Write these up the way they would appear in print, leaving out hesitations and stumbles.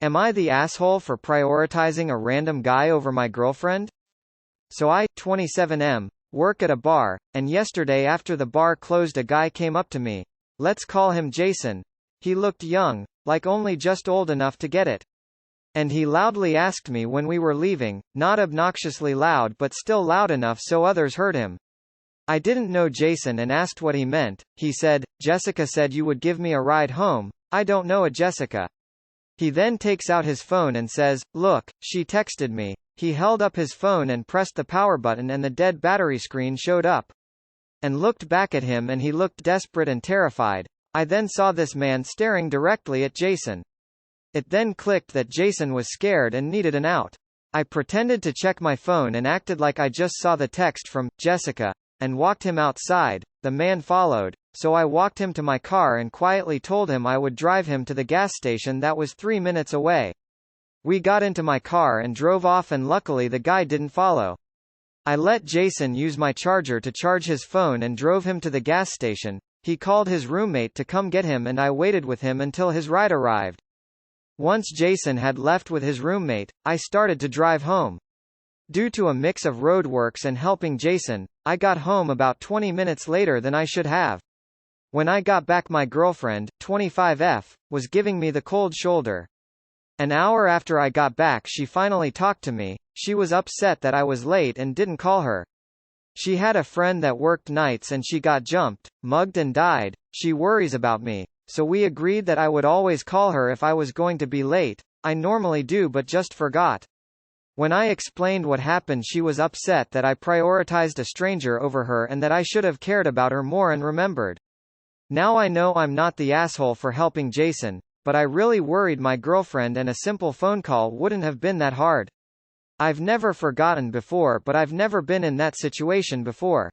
Am I the asshole for prioritizing a random guy over my girlfriend? So I, 27M, work at a bar, and yesterday after the bar closed a guy came up to me. Let's call him Jason. He looked young, like only just old enough to get it. And he loudly asked me when we were leaving, not obnoxiously loud but still loud enough so others heard him. I didn't know Jason and asked what he meant. He said, Jessica said you would give me a ride home. I don't know a Jessica. He then takes out his phone and says, look, she texted me. He held up his phone and pressed the power button and the dead battery screen showed up. And looked back at him and he looked desperate and terrified. I then saw this man staring directly at Jason. It then clicked that Jason was scared and needed an out. I pretended to check my phone and acted like I just saw the text from Jessica, and walked him outside. The man followed, so I walked him to my car and quietly told him I would drive him to the gas station that was 3 minutes away. We got into my car and drove off and luckily the guy didn't follow. I let Jason use my charger to charge his phone and drove him to the gas station. He called his roommate to come get him and I waited with him until his ride arrived. Once Jason had left with his roommate, I started to drive home. Due to a mix of roadworks and helping Jason, I got home about 20 minutes later than I should have. When I got back my girlfriend, 25F, was giving me the cold shoulder. An hour after I got back she finally talked to me. She was upset that I was late and didn't call her. She had a friend that worked nights and she got jumped, mugged and died. She worries about me. So we agreed that I would always call her if I was going to be late. I normally do but just forgot. When I explained what happened she was upset that I prioritized a stranger over her and that I should have cared about her more and remembered. Now I know I'm not the asshole for helping Jason, but I really worried my girlfriend and a simple phone call wouldn't have been that hard. I've never forgotten before but I've never been in that situation before.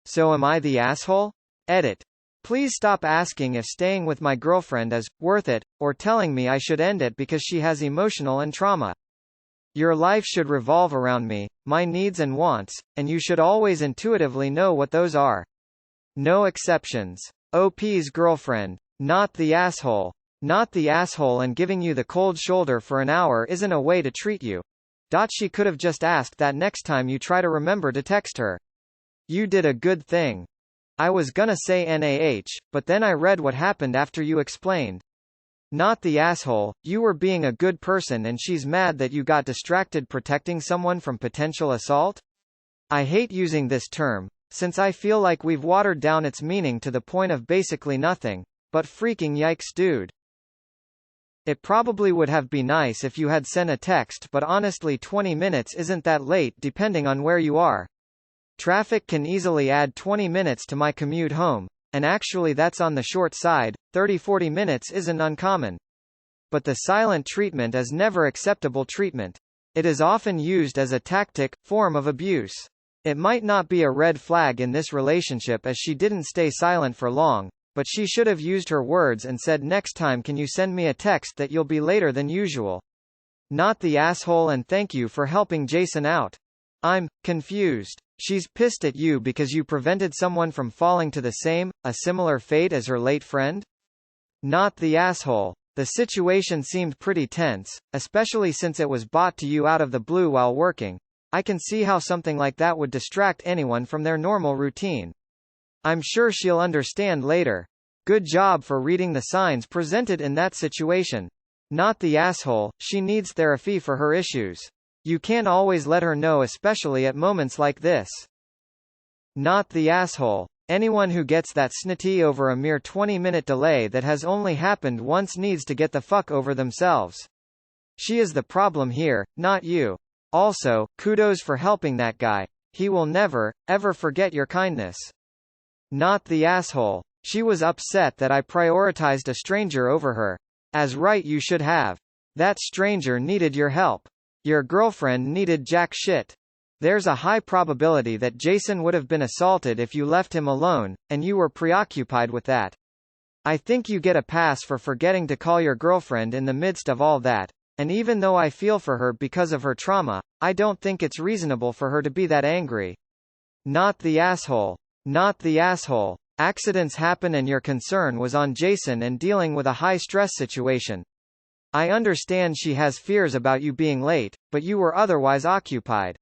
So am I the asshole? Edit. Please stop asking if staying with my girlfriend is worth it, or telling me I should end it because she has emotional and trauma. Your life should revolve around me, my needs and wants, and you should always intuitively know what those are. No exceptions. OP's girlfriend. Not the asshole. Not the asshole and giving you the cold shoulder for an hour isn't a way to treat you. She could have just asked that next time you try to remember to text her. You did a good thing. I was gonna say NaH, but then I read what happened after you explained. Not the asshole, you were being a good person and she's mad that you got distracted protecting someone from potential assault? I hate using this term, since I feel like we've watered down its meaning to the point of basically nothing, but freaking yikes dude. It probably would have been nice if you had sent a text but honestly 20 minutes isn't that late depending on where you are. Traffic can easily add 20 minutes to my commute home, and actually that's on the short side. 30-40 minutes isn't uncommon. But the silent treatment is never acceptable treatment. It is often used as a tactic, form of abuse. It might not be a red flag in this relationship as she didn't stay silent for long, but she should have used her words and said next time can you send me a text that you'll be later than usual. Not the asshole and thank you for helping Jason out. I'm confused. She's pissed at you because you prevented someone from falling to a similar fate as her late friend? Not the asshole. The situation seemed pretty tense, especially since it was brought to you out of the blue while working. I can see how something like that would distract anyone from their normal routine. I'm sure she'll understand later. Good job for reading the signs presented in that situation. Not the asshole, she needs therapy for her issues. You can't always let her know, especially at moments like this. Not the asshole. Anyone who gets that snotty over a mere 20-minute delay that has only happened once needs to get the fuck over themselves. She is the problem here, not you. Also, kudos for helping that guy. He will never, ever forget your kindness. Not the asshole. She was upset that I prioritized a stranger over her. As right you should have. That stranger needed your help. Your girlfriend needed jack shit. There's a high probability that Jason would have been assaulted if you left him alone, and you were preoccupied with that. I think you get a pass for forgetting to call your girlfriend in the midst of all that, and even though I feel for her because of her trauma, I don't think it's reasonable for her to be that angry. Not the asshole. Not the asshole. Accidents happen and your concern was on Jason and dealing with a high-stress situation. I understand she has fears about you being late, but you were otherwise occupied.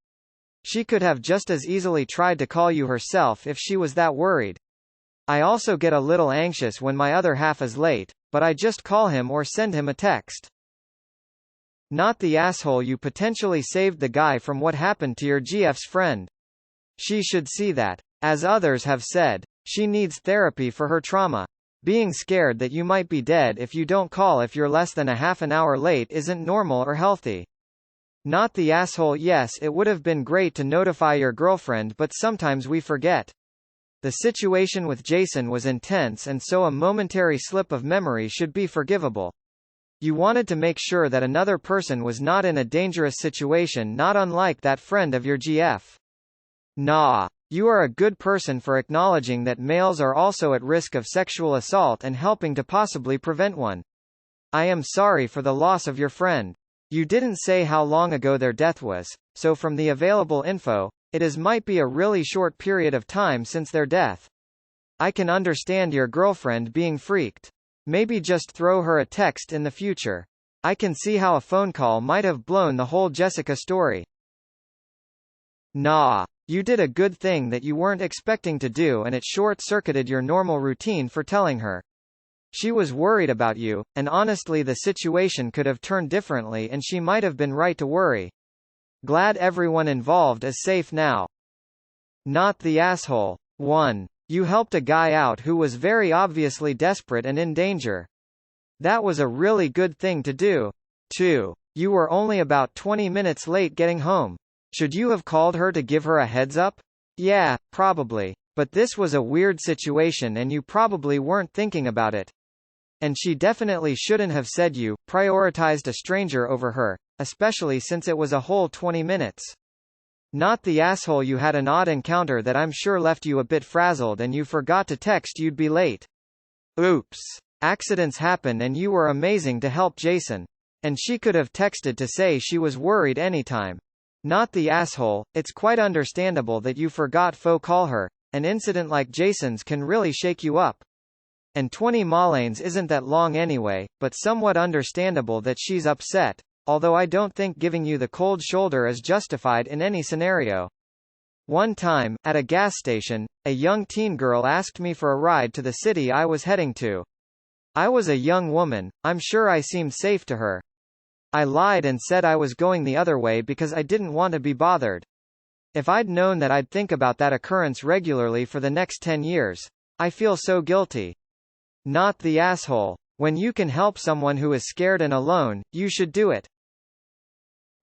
She could have just as easily tried to call you herself if she was that worried. I also get a little anxious when my other half is late, but I just call him or send him a text. Not the asshole, you potentially saved the guy from what happened to your GF's friend. She should see that. As others have said, she needs therapy for her trauma. Being scared that you might be dead if you don't call if you're less than a half an hour late isn't normal or healthy. Not the asshole, yes, it would have been great to notify your girlfriend, but sometimes we forget. The situation with Jason was intense, and so a momentary slip of memory should be forgivable. You wanted to make sure that another person was not in a dangerous situation, not unlike that friend of your GF. Nah. You are a good person for acknowledging that males are also at risk of sexual assault and helping to possibly prevent one. I am sorry for the loss of your friend. You didn't say how long ago their death was, so from the available info, might be a really short period of time since their death. I can understand your girlfriend being freaked. Maybe just throw her a text in the future. I can see how a phone call might have blown the whole Jessica story. Nah. You did a good thing that you weren't expecting to do, and it short-circuited your normal routine for telling her. She was worried about you, and honestly the situation could have turned differently and she might have been right to worry. Glad everyone involved is safe now. Not the asshole. 1. You helped a guy out who was very obviously desperate and in danger. That was a really good thing to do. 2. You were only about 20 minutes late getting home. Should you have called her to give her a heads up? Yeah, probably. But this was a weird situation and you probably weren't thinking about it. And she definitely shouldn't have said you prioritized a stranger over her, especially since it was a whole 20 minutes. Not the asshole, you had an odd encounter that I'm sure left you a bit frazzled and you forgot to text you'd be late. Oops. Accidents happen and you were amazing to help Jason. And she could have texted to say she was worried anytime. Not the asshole, it's quite understandable that you forgot to call her. An incident like Jason's can really shake you up. And 20 malanes isn't that long anyway, but somewhat understandable that she's upset, although I don't think giving you the cold shoulder is justified in any scenario. One time, at a gas station, a young teen girl asked me for a ride to the city I was heading to. I was a young woman, I'm sure I seemed safe to her. I lied and said I was going the other way because I didn't want to be bothered. If I'd known that I'd think about that occurrence regularly for the next 10 years. I feel so guilty. Not the asshole. When you can help someone who is scared and alone, you should do it.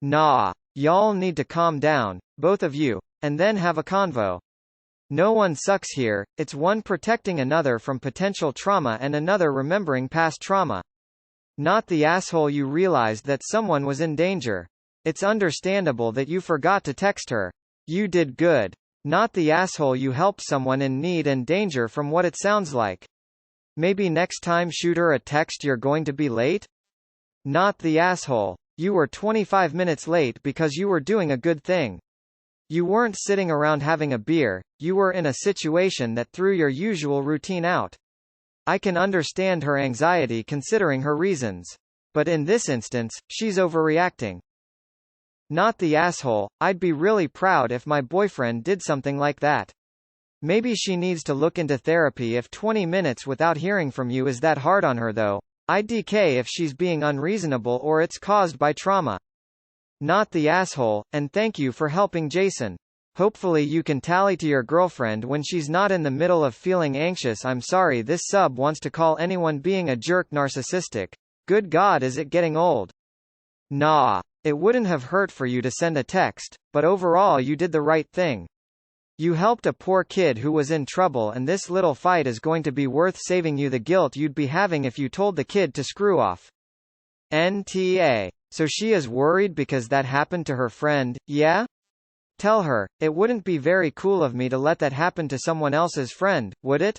Nah. Y'all need to calm down, both of you, and then have a convo. No one sucks here, it's one protecting another from potential trauma and another remembering past trauma. Not the asshole, you realized that someone was in danger. It's understandable that you forgot to text her. You did good. Not the asshole, you helped someone in need and danger from what it sounds like. Maybe next time shoot her a text you're going to be late? Not the asshole. You were 25 minutes late because you were doing a good thing. You weren't sitting around having a beer, you were in a situation that threw your usual routine out. I can understand her anxiety considering her reasons. But in this instance, she's overreacting. Not the asshole, I'd be really proud if my boyfriend did something like that. Maybe she needs to look into therapy if 20 minutes without hearing from you is that hard on her though. IDK if she's being unreasonable or it's caused by trauma. Not the asshole, and thank you for helping Jason. Hopefully you can tally to your girlfriend when she's not in the middle of feeling anxious. I'm sorry this sub wants to call anyone being a jerk narcissistic. Good God, is it getting old? Nah. It wouldn't have hurt for you to send a text, but overall you did the right thing. You helped a poor kid who was in trouble, and this little fight is going to be worth saving you the guilt you'd be having if you told the kid to screw off. NTA. So she is worried because that happened to her friend, yeah? Tell her, it wouldn't be very cool of me to let that happen to someone else's friend, would it?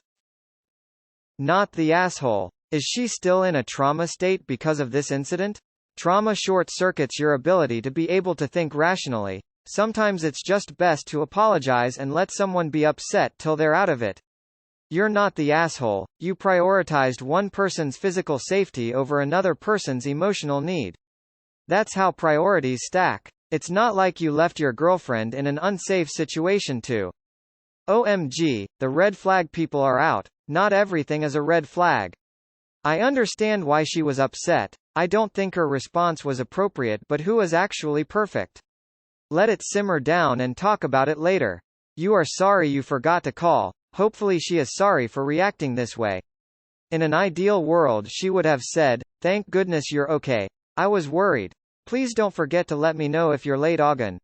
Not the asshole. Is she still in a trauma state because of this incident? Trauma short-circuits your ability to be able to think rationally. Sometimes it's just best to apologize and let someone be upset till they're out of it. You're not the asshole, you prioritized one person's physical safety over another person's emotional need. That's how priorities stack. It's not like you left your girlfriend in an unsafe situation to. OMG, the red flag people are out. Not everything is a red flag. I understand why she was upset. I don't think her response was appropriate, but who is actually perfect? Let it simmer down and talk about it later. You are sorry you forgot to call. Hopefully she is sorry for reacting this way. In an ideal world she would have said, "Thank goodness you're okay. I was worried. Please don't forget to let me know if you're late again."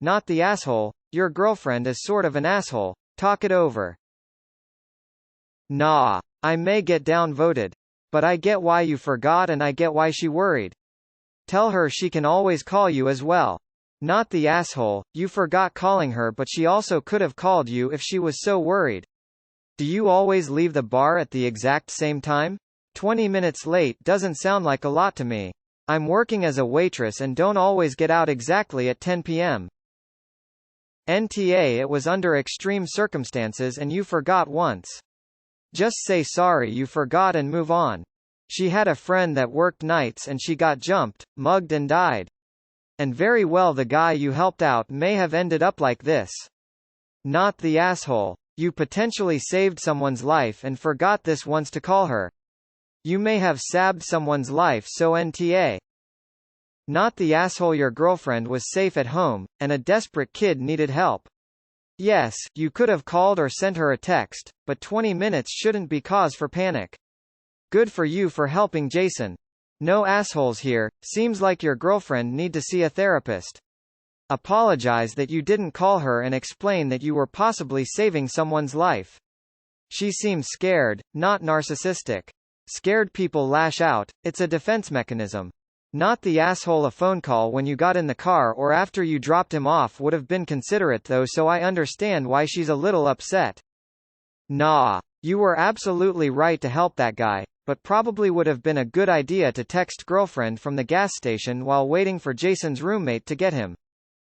Not the asshole, your girlfriend is sort of an asshole. Talk it over. Nah, I may get downvoted. But I get why you forgot and I get why she worried. Tell her she can always call you as well. Not the asshole, you forgot calling her but she also could have called you if she was so worried. Do you always leave the bar at the exact same time? 20 minutes late doesn't sound like a lot to me. I'm working as a waitress and don't always get out exactly at 10 p.m. NTA, it was under extreme circumstances and you forgot once. Just say sorry you forgot and move on. She had a friend that worked nights and she got jumped, mugged and died. And very well the guy you helped out may have ended up like this. Not the asshole. You potentially saved someone's life and forgot this once to call her. You may have sabbed someone's life, so NTA. Not the asshole, your girlfriend was safe at home, and a desperate kid needed help. Yes, you could have called or sent her a text, but 20 minutes shouldn't be cause for panic. Good for you for helping Jason. No assholes here, seems like your girlfriend need to see a therapist. Apologize that you didn't call her and explain that you were possibly saving someone's life. She seems scared, not narcissistic. Scared people lash out, it's a defense mechanism. Not the asshole, a phone call when you got in the car or after you dropped him off would have been considerate though, so I understand why she's a little upset. Nah, you were absolutely right to help that guy, but probably would have been a good idea to text girlfriend from the gas station while waiting for Jason's roommate to get him.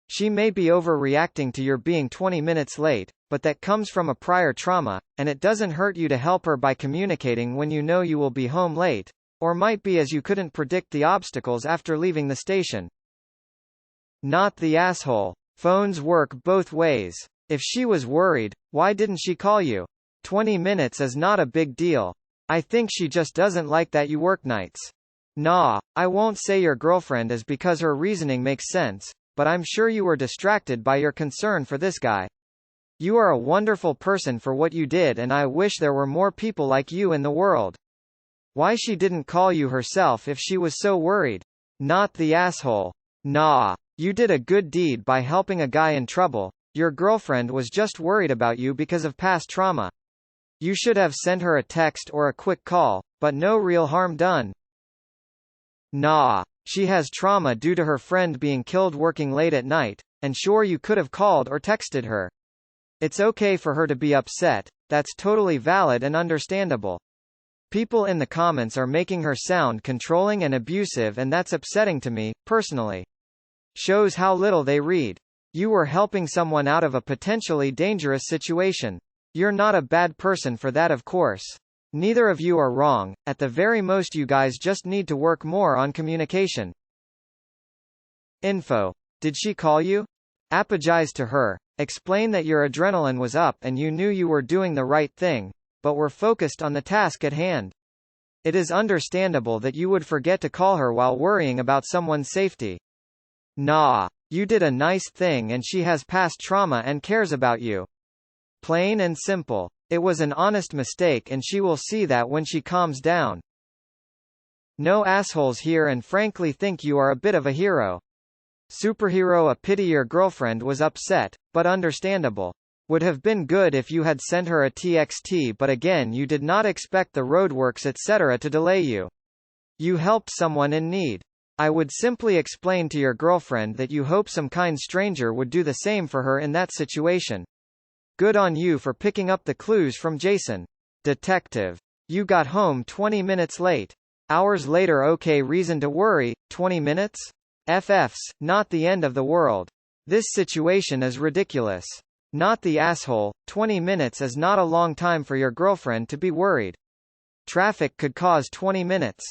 She may be overreacting to your being 20 minutes late, but that comes from a prior trauma, and it doesn't hurt you to help her by communicating when you know you will be home late. Or might be as you couldn't predict the obstacles after leaving the station. Not the asshole. Phones work both ways. If she was worried, why didn't she call you? 20 minutes is not a big deal. I think she just doesn't like that you work nights. Nah, I won't say your girlfriend is because her reasoning makes sense, but I'm sure you were distracted by your concern for this guy. You are a wonderful person for what you did and I wish there were more people like you in the world. Why she didn't call you herself if she was so worried? Not the asshole. Nah, you did a good deed by helping a guy in trouble. Your girlfriend was just worried about you because of past trauma. You should have sent her a text or a quick call, but no real harm done. Nah, she has trauma due to her friend being killed working late at night, and sure you could have called or texted her. It's okay for her to be upset, that's totally valid and understandable. People in the comments are making her sound controlling and abusive and that's upsetting to me, personally. Shows how little they read. You were helping someone out of a potentially dangerous situation. You're not a bad person for that, of course. Neither of you are wrong, at the very most you guys just need to work more on communication. Info. Did she call you? Apologize to her. Explain that your adrenaline was up and you knew you were doing the right thing, but were focused on the task at hand. It is understandable that you would forget to call her while worrying about someone's safety. Nah, you did a nice thing and she has past trauma and cares about you. Plain and simple. It was an honest mistake and she will see that when she calms down. No assholes here and frankly think you are a bit of a hero. Superhero, a pity your girlfriend was upset, but understandable. Would have been good if you had sent her a TXT, but again you did not expect the roadworks etc. to delay you. You helped someone in need. I would simply explain to your girlfriend that you hope some kind stranger would do the same for her in that situation. Good on you for picking up the clues from Jason. Detective. You got home 20 minutes late. Hours later, okay, reason to worry. 20 minutes? FFs, not the end of the world. This situation is ridiculous. Not the asshole. 20 minutes is not a long time for your girlfriend to be worried. Traffic could cause 20 minutes.